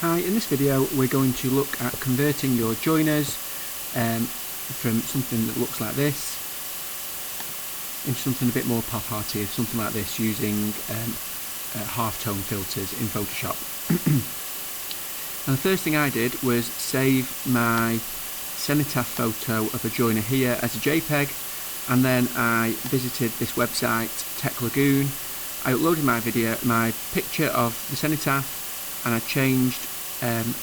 Hi, in this video we're going to look at converting your joiners from something that looks like this into something a bit more pop arty, something like this, using half-tone filters in Photoshop. And the first thing I did was save my cenotaph photo of a joiner here as a JPEG, and then I visited this website, Tech Lagoon. I uploaded my picture of the cenotaph, and I changed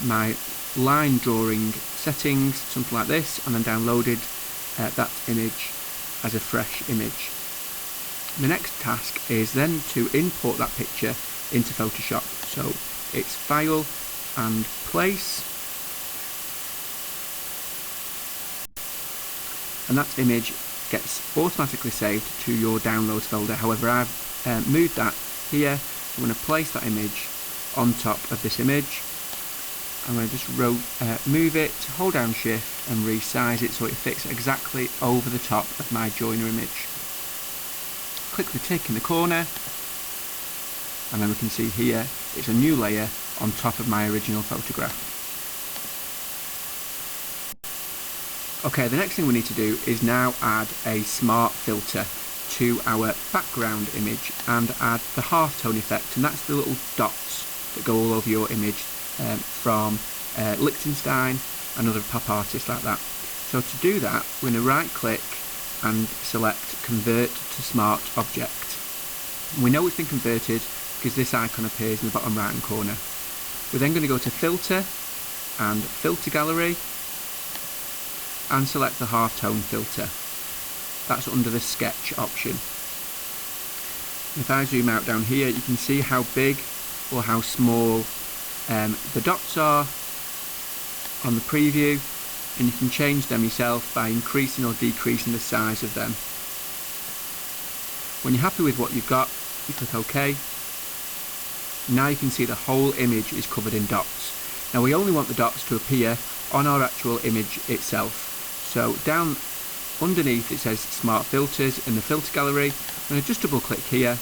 my line drawing settings, something like this, and then downloaded that image as a fresh image. The next task is then to import that picture into Photoshop. So it's File and Place, and that image gets automatically saved to your Downloads folder. However, I've moved that here. I'm going to place that image on top of this image. I'm going to just move it, hold down Shift and resize it so it fits exactly over the top of my joiner image. Click the tick in the corner, and then we can see here it's a new layer on top of my original photograph. Okay, the next thing we need to do is now add a smart filter to our background image and add the halftone effect, and that's the little dots that go all over your image from Lichtenstein and other pop artists like that. So to do that, we're going to right click and select Convert to Smart Object. We know it's been converted because this icon appears in the bottom right hand corner. We're then going to go to Filter and Filter Gallery and select the halftone filter. That's under the Sketch option. If I zoom out down here, you can see how big or how small the dots are on the preview, and you can change them yourself by increasing or decreasing the size of them. When you're happy with what you've got, you click OK. Now you can see the whole image is covered in dots. Now we only want the dots to appear on our actual image itself. So down underneath it says Smart Filters in the Filter Gallery. I'm going to just double click here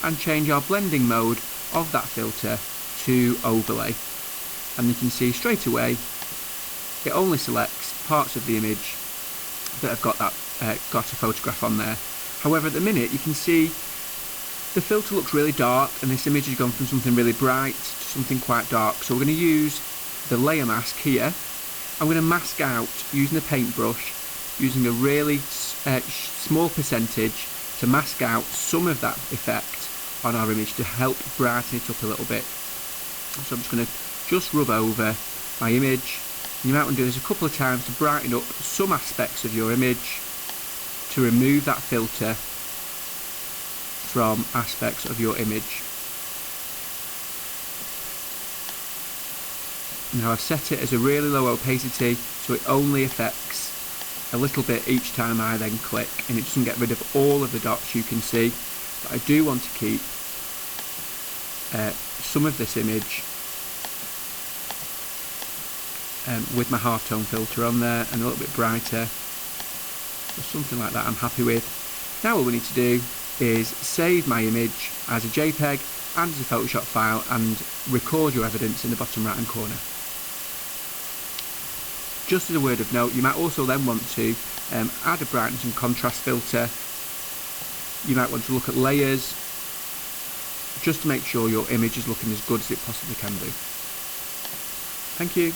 and change our blending mode of that filter to Overlay, and you can see straight away it only selects parts of the image that have got a photograph on there. However, at the minute you can see the filter looks really dark, and this image has gone from something really bright to something quite dark. So we're going to use the layer mask here. I'm going to mask out using the paintbrush, using a really small percentage to mask out some of that effect on our image to help brighten it up a little bit. So I'm just going to rub over my image. You might want to do this a couple of times to brighten up some aspects of your image, to remove that filter from aspects of your image. Now I've set it as a really low opacity, so it only affects a little bit each time I then click, and it doesn't get rid of all of the dots you can see. But I do want to keep some of this image with my halftone filter on there and a little bit brighter, so something like that I'm happy with. Now what we need to do is save my image as a JPEG and as a Photoshop file and record your evidence in the bottom right hand corner. Just as a word of note, you might also then want to add a brightness and contrast filter. You might want to look at layers just to make sure your image is looking as good as it possibly can do. Thank you.